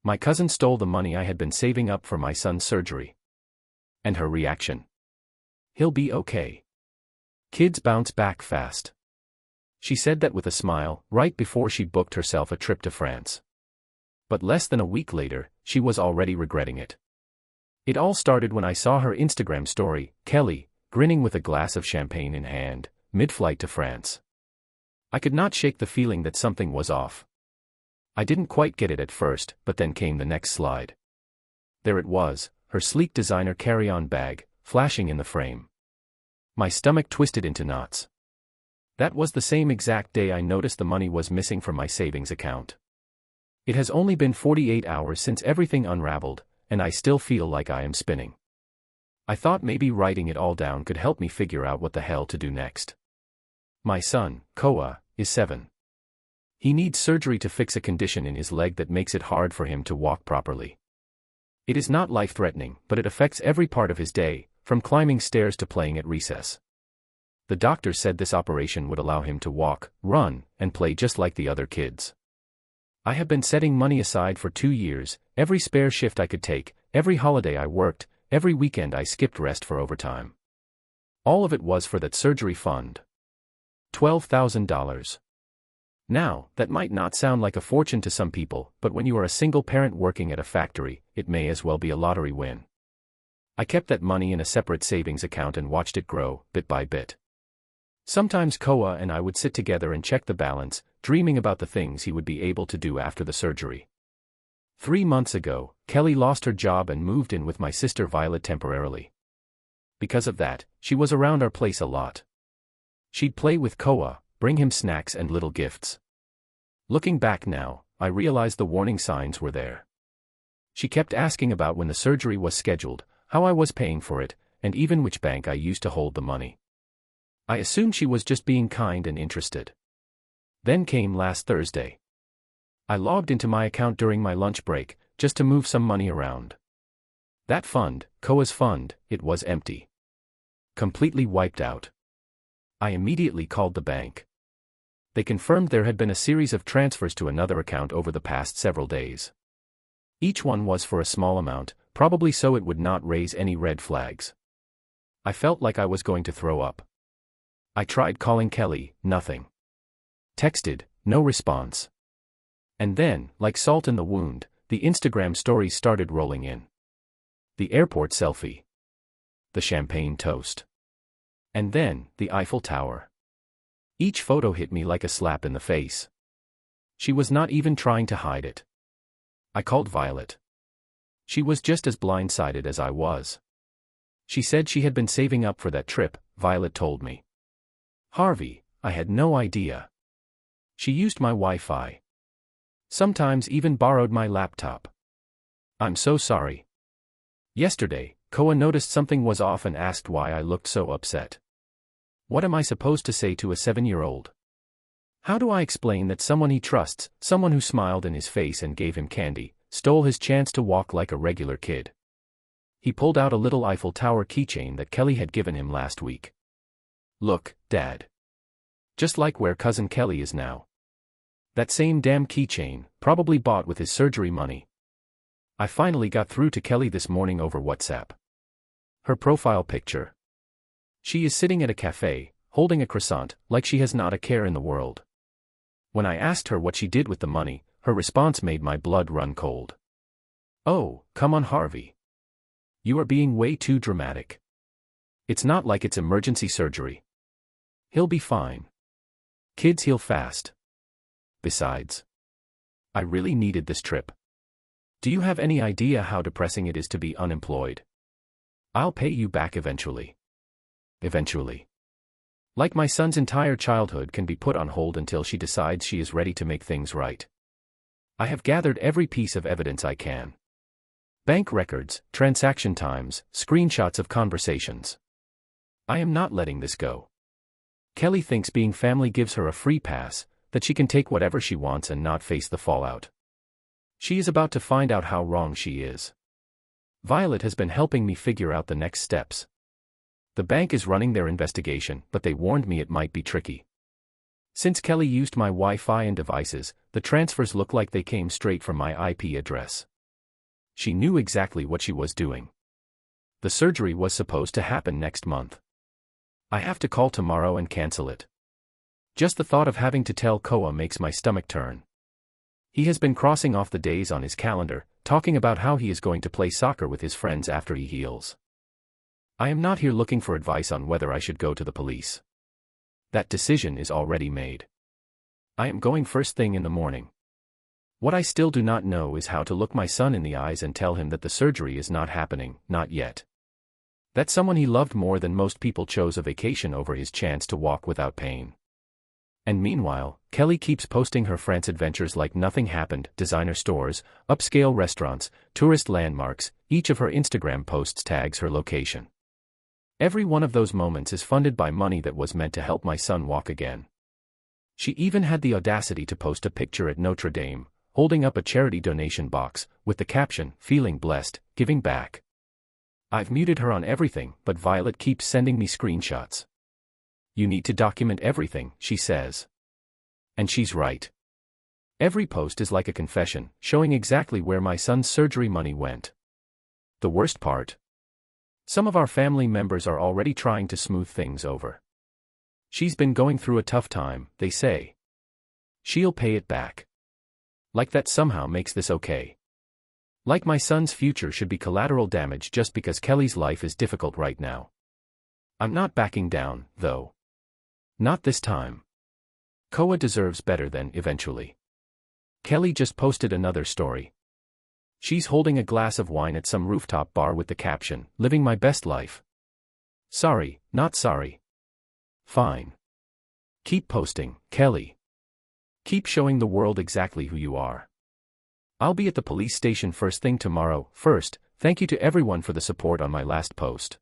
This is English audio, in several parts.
My cousin stole the money I had been saving up for my son's surgery. And her reaction? He'll be okay. Kids bounce back fast. She said that with a smile, right before she booked herself a trip to France. But less than a week later, she was already regretting it. It all started when I saw her Instagram story, Kelly, grinning with a glass of champagne in hand, mid-flight to France. I could not shake the feeling that something was off. I didn't quite get it at first, but then came the next slide. There it was, her sleek designer carry-on bag, flashing in the frame. My stomach twisted into knots. That was the same exact day I noticed the money was missing from my savings account. It has only been 48 hours since everything unraveled, and I still feel like I am spinning. I thought maybe writing it all down could help me figure out what the hell to do next. My son, Koa, is 7. He needs surgery to fix a condition in his leg that makes it hard for him to walk properly. It is not life-threatening, but it affects every part of his day, from climbing stairs to playing at recess. The doctor said this operation would allow him to walk, run, and play just like the other kids. I have been setting money aside for 2 years, every spare shift I could take, every holiday I worked, every weekend I skipped rest for overtime. All of it was for that surgery fund. $12,000. Now, that might not sound like a fortune to some people, but when you are a single parent working at a factory, it may as well be a lottery win. I kept that money in a separate savings account and watched it grow, bit by bit. Sometimes Koa and I would sit together and check the balance, dreaming about the things he would be able to do after the surgery. 3 months ago, Kelly lost her job and moved in with my sister Violet temporarily. Because of that, she was around our place a lot. She'd play with Koa, bring him snacks and little gifts. Looking back now, I realized the warning signs were there. She kept asking about when the surgery was scheduled, how I was paying for it, and even which bank I used to hold the money. I assumed she was just being kind and interested. Then came last Thursday. I logged into my account during my lunch break, just to move some money around. That fund, Koa's fund, it was empty. Completely wiped out. I immediately called the bank. They confirmed there had been a series of transfers to another account over the past several days. Each one was for a small amount, probably so it would not raise any red flags. I felt like I was going to throw up. I tried calling Kelly, nothing. Texted, no response. And then, like salt in the wound, the Instagram stories started rolling in. The airport selfie. The champagne toast. And then, the Eiffel Tower. Each photo hit me like a slap in the face. She was not even trying to hide it. I called Violet. She was just as blindsided as I was. She said she had been saving up for that trip, Violet told me. Harvey, I had no idea. She used my Wi-Fi. Sometimes even borrowed my laptop. I'm so sorry. Yesterday, Koa noticed something was off and asked why I looked so upset. What am I supposed to say to a 7-year-old? How do I explain that someone he trusts, someone who smiled in his face and gave him candy, stole his chance to walk like a regular kid? He pulled out a little Eiffel Tower keychain that Kelly had given him last week. Look, Dad. Just like where cousin Kelly is now. That same damn keychain, probably bought with his surgery money. I finally got through to Kelly this morning over WhatsApp. Her profile picture. She is sitting at a cafe, holding a croissant, like she has not a care in the world. When I asked her what she did with the money, her response made my blood run cold. Oh, come on Harvey. You are being way too dramatic. It's not like it's emergency surgery. He'll be fine. Kids heal fast. Besides, I really needed this trip. Do you have any idea how depressing it is to be unemployed? I'll pay you back eventually. Eventually. Like my son's entire childhood can be put on hold until she decides she is ready to make things right. I have gathered every piece of evidence I can. Bank records, transaction times, screenshots of conversations. I am not letting this go. Kelly thinks being family gives her a free pass, that she can take whatever she wants and not face the fallout. She is about to find out how wrong she is. Violet has been helping me figure out the next steps. The bank is running their investigation, but they warned me it might be tricky. Since Kelly used my Wi-Fi and devices, the transfers look like they came straight from my IP address. She knew exactly what she was doing. The surgery was supposed to happen next month. I have to call tomorrow and cancel it. Just the thought of having to tell Koa makes my stomach turn. He has been crossing off the days on his calendar, talking about how he is going to play soccer with his friends after he heals. I am not here looking for advice on whether I should go to the police. That decision is already made. I am going first thing in the morning. What I still do not know is how to look my son in the eyes and tell him that the surgery is not happening, not yet. That someone he loved more than most people chose a vacation over his chance to walk without pain. And meanwhile, Kelly keeps posting her France adventures like nothing happened: designer stores, upscale restaurants, tourist landmarks. Each of her Instagram posts tags her location. Every one of those moments is funded by money that was meant to help my son walk again. She even had the audacity to post a picture at Notre Dame, holding up a charity donation box, with the caption, "Feeling blessed, giving back." I've muted her on everything, but Violet keeps sending me screenshots. "You need to document everything," she says. And she's right. Every post is like a confession, showing exactly where my son's surgery money went. The worst part? Some of our family members are already trying to smooth things over. She's been going through a tough time, they say. She'll pay it back. Like that somehow makes this okay. Like my son's future should be collateral damage just because Kelly's life is difficult right now. I'm not backing down, though. Not this time. Koa deserves better than eventually. Kelly just posted another story. She's holding a glass of wine at some rooftop bar with the caption, "Living my best life." Sorry, not sorry. Fine. Keep posting, Kelly. Keep showing the world exactly who you are. I'll be at the police station first thing tomorrow. First, thank you to everyone for the support on my last post.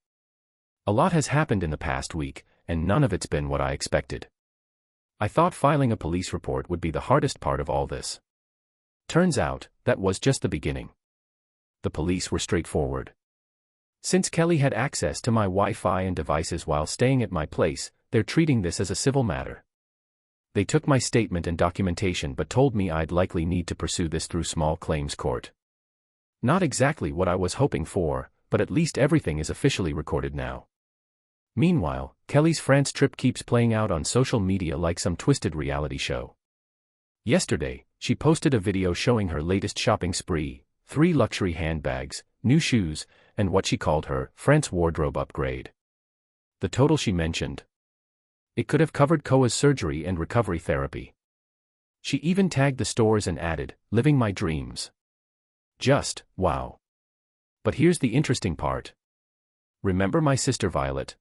A lot has happened in the past week, and none of it's been what I expected. I thought filing a police report would be the hardest part of all this. Turns out, that was just the beginning. The police were straightforward. Since Kelly had access to my Wi-Fi and devices while staying at my place, they're treating this as a civil matter. They took my statement and documentation but told me I'd likely need to pursue this through small claims court. Not exactly what I was hoping for, but at least everything is officially recorded now. Meanwhile, Kelly's France trip keeps playing out on social media like some twisted reality show. Yesterday, she posted a video showing her latest shopping spree: 3 luxury handbags, new shoes, and what she called her France wardrobe upgrade. The total she mentioned. It could have covered Koa's surgery and recovery therapy. She even tagged the stores and added, "Living my dreams." Just, wow. But here's the interesting part. Remember my sister Violet?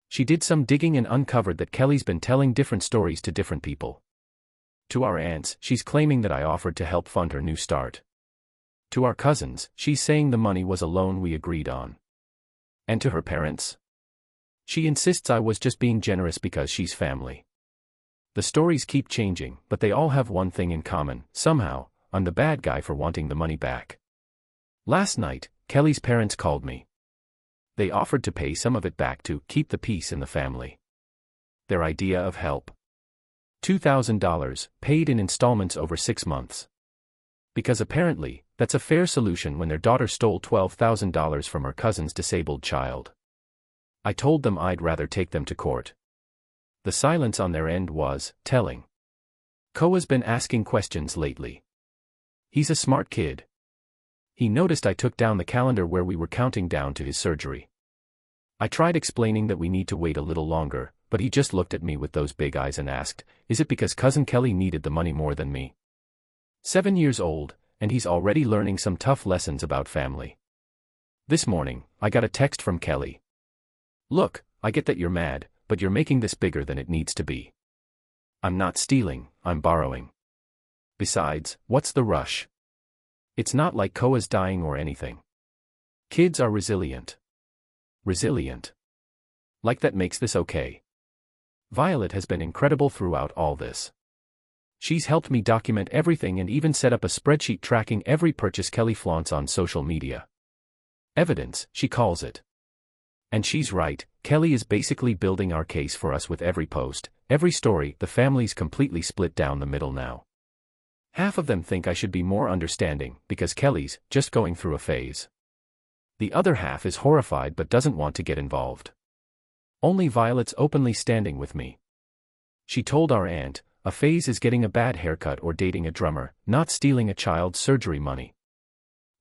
She did some digging and uncovered that Kelly's been telling different stories to different people. To our aunts, she's claiming that I offered to help fund her new start. To our cousins, she's saying the money was a loan we agreed on. And to her parents? She insists I was just being generous because she's family. The stories keep changing, but they all have one thing in common: somehow, I'm the bad guy for wanting the money back. Last night, Kelly's parents called me. They offered to pay some of it back to keep the peace in the family. Their idea of help. $2,000, paid in installments over 6 months. Because apparently, that's a fair solution when their daughter stole $12,000 from her cousin's disabled child. I told them I'd rather take them to court. The silence on their end was telling. Koa's been asking questions lately. He's a smart kid. He noticed I took down the calendar where we were counting down to his surgery. I tried explaining that we need to wait a little longer, but he just looked at me with those big eyes and asked, "Is it because Cousin Kelly needed the money more than me?" 7 years old, and he's already learning some tough lessons about family. This morning, I got a text from Kelly. "Look, I get that you're mad, but you're making this bigger than it needs to be. I'm not stealing, I'm borrowing. Besides, what's the rush? It's not like Koa's dying or anything. Kids are resilient." Resilient. Like that makes this okay. Violet has been incredible throughout all this. She's helped me document everything and even set up a spreadsheet tracking every purchase Kelly flaunts on social media. Evidence, she calls it. And she's right, Kelly is basically building our case for us with every post, every story. The family's completely split down the middle now. Half of them think I should be more understanding because Kelly's just going through a phase. The other half is horrified but doesn't want to get involved. Only Violet's openly standing with me. She told our aunt, a phase is getting a bad haircut or dating a drummer, not stealing a child's surgery money.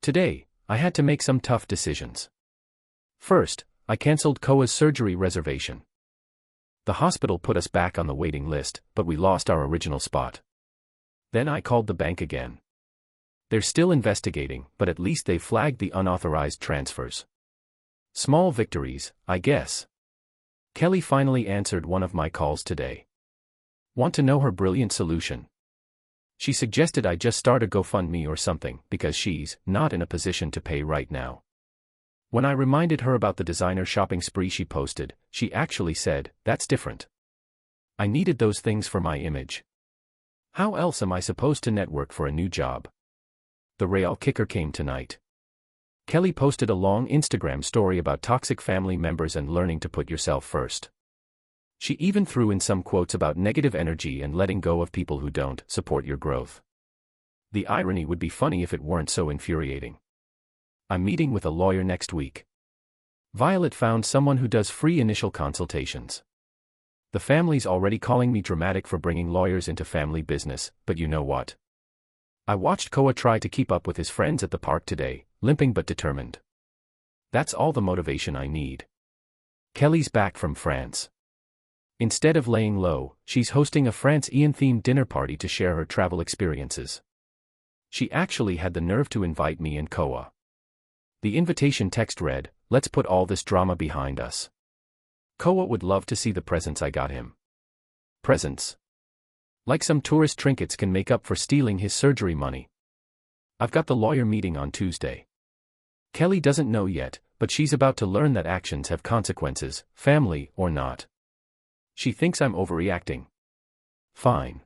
Today, I had to make some tough decisions. First, I cancelled Koa's surgery reservation. The hospital put us back on the waiting list, but we lost our original spot. Then I called the bank again. They're still investigating, but at least they flagged the unauthorized transfers. Small victories, I guess. Kelly finally answered one of my calls today. Want to know her brilliant solution? She suggested I just start a GoFundMe or something because she's not in a position to pay right now. When I reminded her about the designer shopping spree she posted, she actually said, "That's different. I needed those things for my image. How else am I supposed to network for a new job?" The real kicker came tonight. Kelly posted a long Instagram story about toxic family members and learning to put yourself first. She even threw in some quotes about negative energy and letting go of people who don't support your growth. The irony would be funny if it weren't so infuriating. I'm meeting with a lawyer next week. Violet found someone who does free initial consultations. The family's already calling me dramatic for bringing lawyers into family business, but you know what? I watched Koa try to keep up with his friends at the park today, limping but determined. That's all the motivation I need. Kelly's back from France. Instead of laying low, she's hosting a France-Ian-themed dinner party to share her travel experiences. She actually had the nerve to invite me and Koa. The invitation text read, "Let's put all this drama behind us." Koa would love to see the presents I got him. Presents? Like some tourist trinkets can make up for stealing his surgery money. I've got the lawyer meeting on Tuesday. Kelly doesn't know yet, but she's about to learn that actions have consequences, family or not. She thinks I'm overreacting. Fine.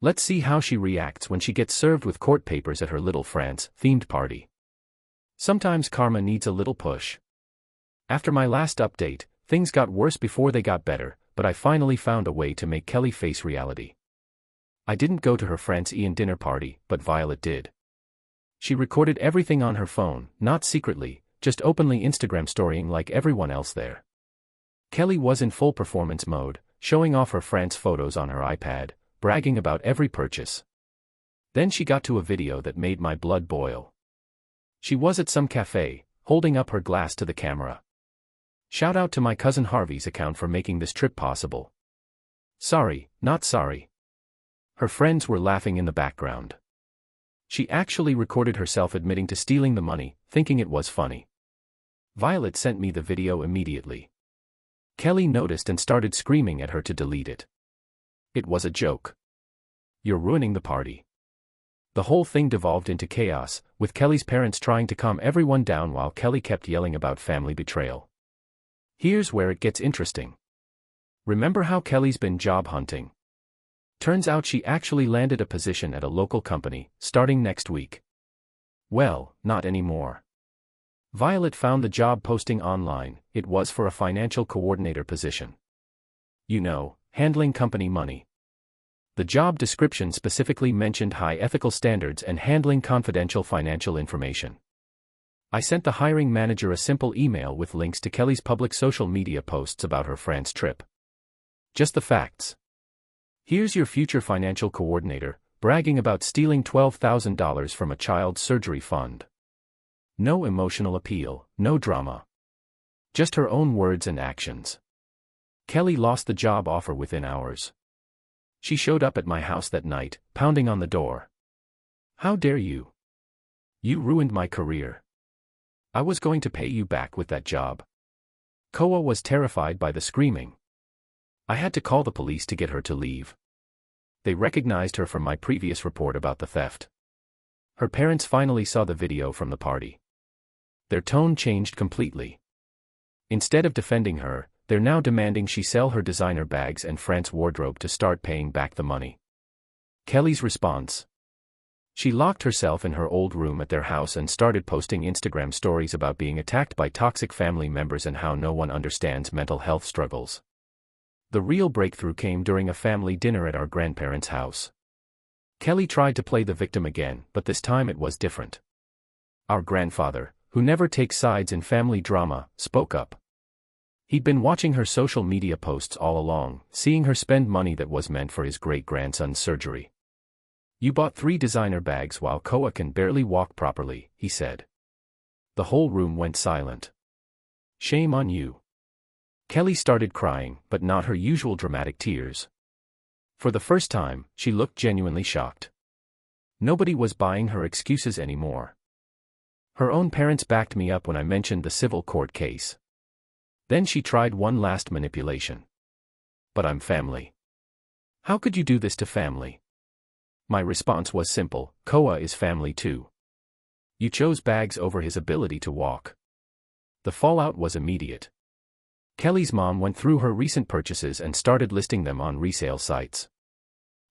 Let's see how she reacts when she gets served with court papers at her little France-themed party. Sometimes karma needs a little push. After my last update, things got worse before they got better, but I finally found a way to make Kelly face reality. I didn't go to her France-Ian dinner party, but Violet did. She recorded everything on her phone, not secretly, just openly Instagram storying like everyone else there. Kelly was in full performance mode, showing off her France photos on her iPad, bragging about every purchase. Then she got to a video that made my blood boil. She was at some cafe, holding up her glass to the camera. Shout out to my cousin Harvey's account for making this trip possible. Sorry, not sorry. Her friends were laughing in the background. She actually recorded herself admitting to stealing the money, thinking it was funny. Violet sent me the video immediately. Kelly noticed and started screaming at her to delete it. It was a joke. You're ruining the party. The whole thing devolved into chaos, with Kelly's parents trying to calm everyone down while Kelly kept yelling about family betrayal. Here's where it gets interesting. Remember how Kelly's been job hunting? Turns out she actually landed a position at a local company, starting next week. Well, not anymore. Violet found the job posting online. It was for a financial coordinator position. You know, handling company money. The job description specifically mentioned high ethical standards and handling confidential financial information. I sent the hiring manager a simple email with links to Kelly's public social media posts about her France trip. Just the facts. Here's your future financial coordinator, bragging about stealing $12,000 from a child's surgery fund. No emotional appeal, no drama. Just her own words and actions. Kelly lost the job offer within hours. She showed up at my house that night, pounding on the door. How dare you? You ruined my career. I was going to pay you back with that job. Koa was terrified by the screaming. I had to call the police to get her to leave. They recognized her from my previous report about the theft. Her parents finally saw the video from the party. Their tone changed completely. Instead of defending her, they're now demanding she sell her designer bags and France wardrobe to start paying back the money. Kelly's response. She locked herself in her old room at their house and started posting Instagram stories about being attacked by toxic family members and how no one understands mental health struggles. The real breakthrough came during a family dinner at our grandparents' house. Kelly tried to play the victim again, but this time it was different. Our grandfather, who never takes sides in family drama, spoke up. He'd been watching her social media posts all along, seeing her spend money that was meant for his great-grandson's surgery. "You bought 3 designer bags while Koa can barely walk properly," he said. The whole room went silent. "Shame on you." Kelly started crying, but not her usual dramatic tears. For the first time, she looked genuinely shocked. Nobody was buying her excuses anymore. Her own parents backed me up when I mentioned the civil court case. Then she tried one last manipulation. "But I'm family. How could you do this to family?" My response was simple: Koa is family too. You chose bags over his ability to walk. The fallout was immediate. Kelly's mom went through her recent purchases and started listing them on resale sites.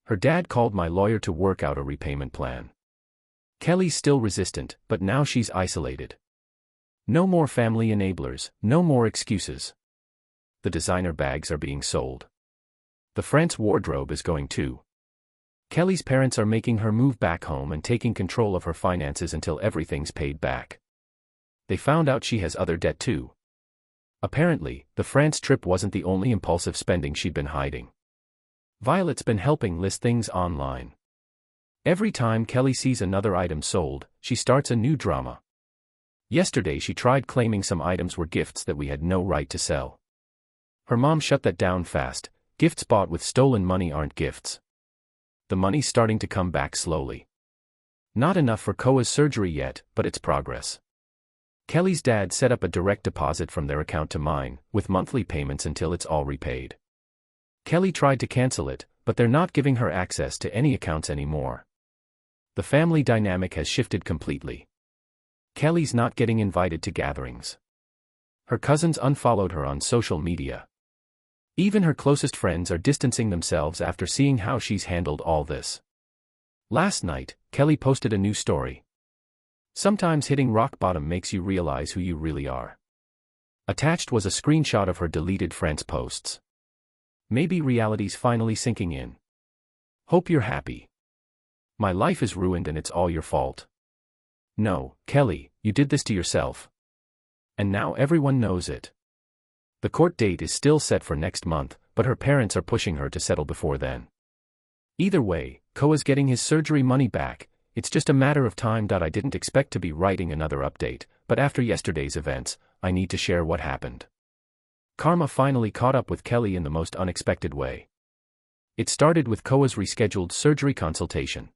Her dad called my lawyer to work out a repayment plan. Kelly's still resistant, but now she's isolated. No more family enablers, no more excuses. The designer bags are being sold. The France wardrobe is going too. Kelly's parents are making her move back home and taking control of her finances until everything's paid back. They found out she has other debt too. Apparently, the France trip wasn't the only impulsive spending she'd been hiding. Violet's been helping list things online. Every time Kelly sees another item sold, she starts a new drama. Yesterday she tried claiming some items were gifts that we had no right to sell. Her mom shut that down fast. Gifts bought with stolen money aren't gifts. The money's starting to come back slowly. Not enough for Koa's surgery yet, but it's progress. Kelly's dad set up a direct deposit from their account to mine, with monthly payments until it's all repaid. Kelly tried to cancel it, but they're not giving her access to any accounts anymore. The family dynamic has shifted completely. Kelly's not getting invited to gatherings. Her cousins unfollowed her on social media. Even her closest friends are distancing themselves after seeing how she's handled all this. Last night, Kelly posted a new story. Sometimes hitting rock bottom makes you realize who you really are. Attached was a screenshot of her deleted France posts. Maybe reality's finally sinking in. Hope you're happy. My life is ruined and it's all your fault. No, Kelly, you did this to yourself. And now everyone knows it. The court date is still set for next month, but her parents are pushing her to settle before then. Either way, Koa's getting his surgery money back. It's just a matter of time. I didn't expect to be writing another update, but after yesterday's events, I need to share what happened. Karma finally caught up with Kelly in the most unexpected way. It started with Koa's rescheduled surgery consultation.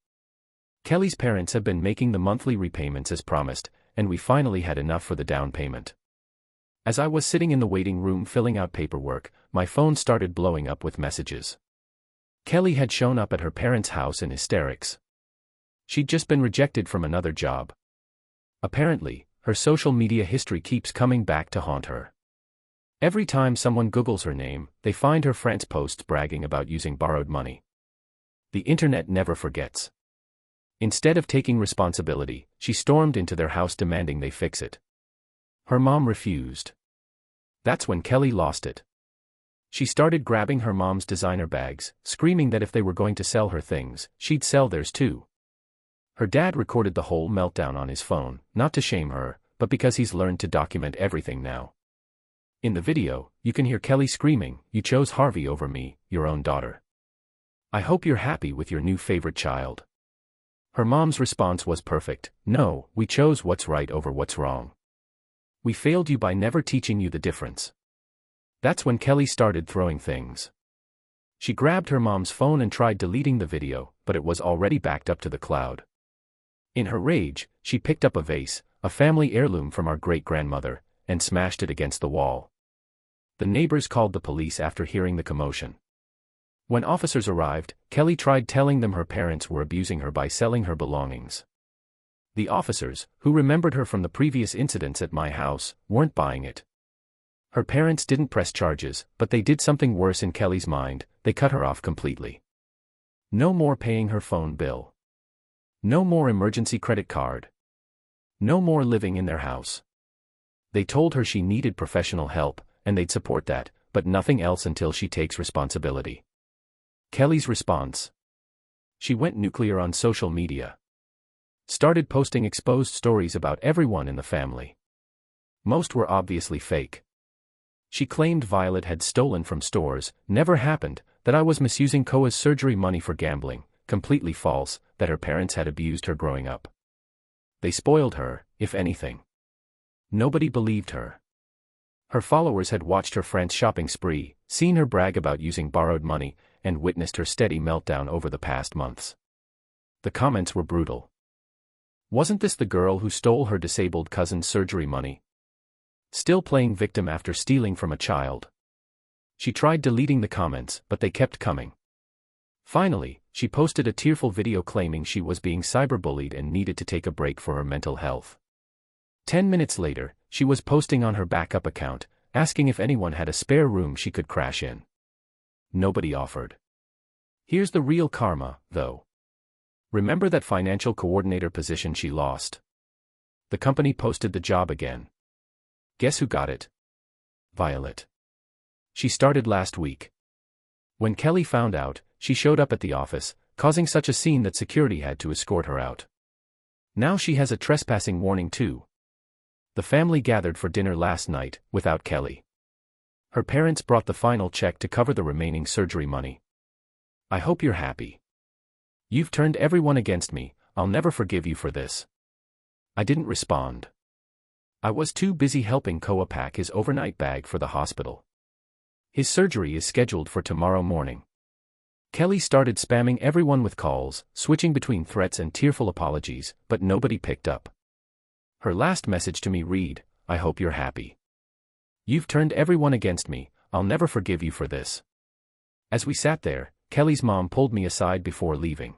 Kelly's parents have been making the monthly repayments as promised, and we finally had enough for the down payment. As I was sitting in the waiting room filling out paperwork, my phone started blowing up with messages. Kelly had shown up at her parents' house in hysterics. She'd just been rejected from another job. Apparently, her social media history keeps coming back to haunt her. Every time someone Googles her name, they find her France posts bragging about using borrowed money. The internet never forgets. Instead of taking responsibility, she stormed into their house demanding they fix it. Her mom refused. That's when Kelly lost it. She started grabbing her mom's designer bags, screaming that if they were going to sell her things, she'd sell theirs too. Her dad recorded the whole meltdown on his phone, not to shame her, but because he's learned to document everything now. In the video, you can hear Kelly screaming, "You chose Harvey over me, your own daughter. I hope you're happy with your new favorite child." Her mom's response was perfect: "No, we chose what's right over what's wrong. We failed you by never teaching you the difference." That's when Kelly started throwing things. She grabbed her mom's phone and tried deleting the video, but it was already backed up to the cloud. In her rage, she picked up a vase, a family heirloom from our great-grandmother, and smashed it against the wall. The neighbors called the police after hearing the commotion. When officers arrived, Kelly tried telling them her parents were abusing her by selling her belongings. The officers, who remembered her from the previous incidents at my house, weren't buying it. Her parents didn't press charges, but they did something worse in Kelly's mind: they cut her off completely. No more paying her phone bill. No more emergency credit card. No more living in their house. They told her she needed professional help, and they'd support that, but nothing else until she takes responsibility. Kelly's response: She went nuclear on social media. Started posting exposed stories about everyone in the family. Most were obviously fake. She claimed Violet had stolen from stores, never happened, that I was misusing Koa's surgery money for gambling, completely false, that her parents had abused her growing up. They spoiled her, if anything. Nobody believed her. Her followers had watched her frantic shopping spree, seen her brag about using borrowed money, and witnessed her steady meltdown over the past months. The comments were brutal. Wasn't this the girl who stole her disabled cousin's surgery money? Still playing victim after stealing from a child? She tried deleting the comments, but they kept coming. Finally, she posted a tearful video claiming she was being cyberbullied and needed to take a break for her mental health. 10 minutes later, she was posting on her backup account, asking if anyone had a spare room she could crash in. Nobody offered. Here's the real karma, though. Remember that financial coordinator position she lost? The company posted the job again. Guess who got it? Violet. She started last week. When Kelly found out, she showed up at the office, causing such a scene that security had to escort her out. Now she has a trespassing warning too. The family gathered for dinner last night, without Kelly. Her parents brought the final check to cover the remaining surgery money. I hope you're happy. You've turned everyone against me, I'll never forgive you for this. I didn't respond. I was too busy helping Koa pack his overnight bag for the hospital. His surgery is scheduled for tomorrow morning. Kelly started spamming everyone with calls, switching between threats and tearful apologies, but nobody picked up. Her last message to me read, I hope you're happy. You've turned everyone against me, I'll never forgive you for this. As we sat there, Kelly's mom pulled me aside before leaving.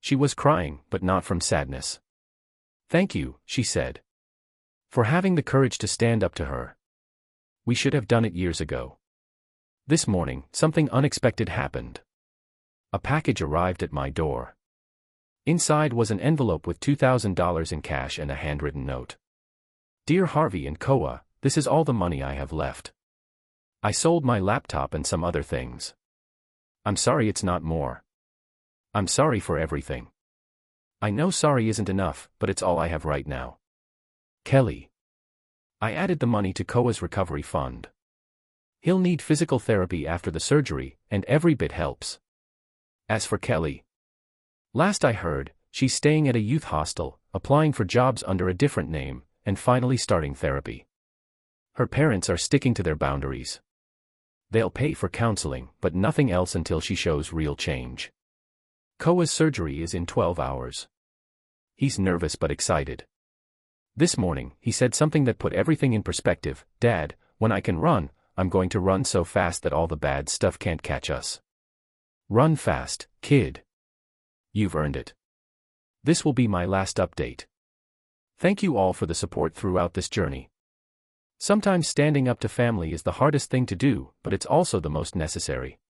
She was crying, but not from sadness. Thank you, she said. For having the courage to stand up to her. We should have done it years ago. This morning, something unexpected happened. A package arrived at my door. Inside was an envelope with $2,000 in cash and a handwritten note. Dear Harvey and Koa, this is all the money I have left. I sold my laptop and some other things. I'm sorry it's not more. I'm sorry for everything. I know sorry isn't enough, but it's all I have right now. Kelly. I added the money to Koa's recovery fund. He'll need physical therapy after the surgery, and every bit helps. As for Kelly, last I heard, she's staying at a youth hostel, applying for jobs under a different name, and finally starting therapy. Her parents are sticking to their boundaries. They'll pay for counseling, but nothing else until she shows real change. Koa's surgery is in 12 hours. He's nervous but excited. This morning, he said something that put everything in perspective. Dad, when I can run, I'm going to run so fast that all the bad stuff can't catch us. Run fast, kid. You've earned it. This will be my last update. Thank you all for the support throughout this journey. Sometimes standing up to family is the hardest thing to do, but it's also the most necessary.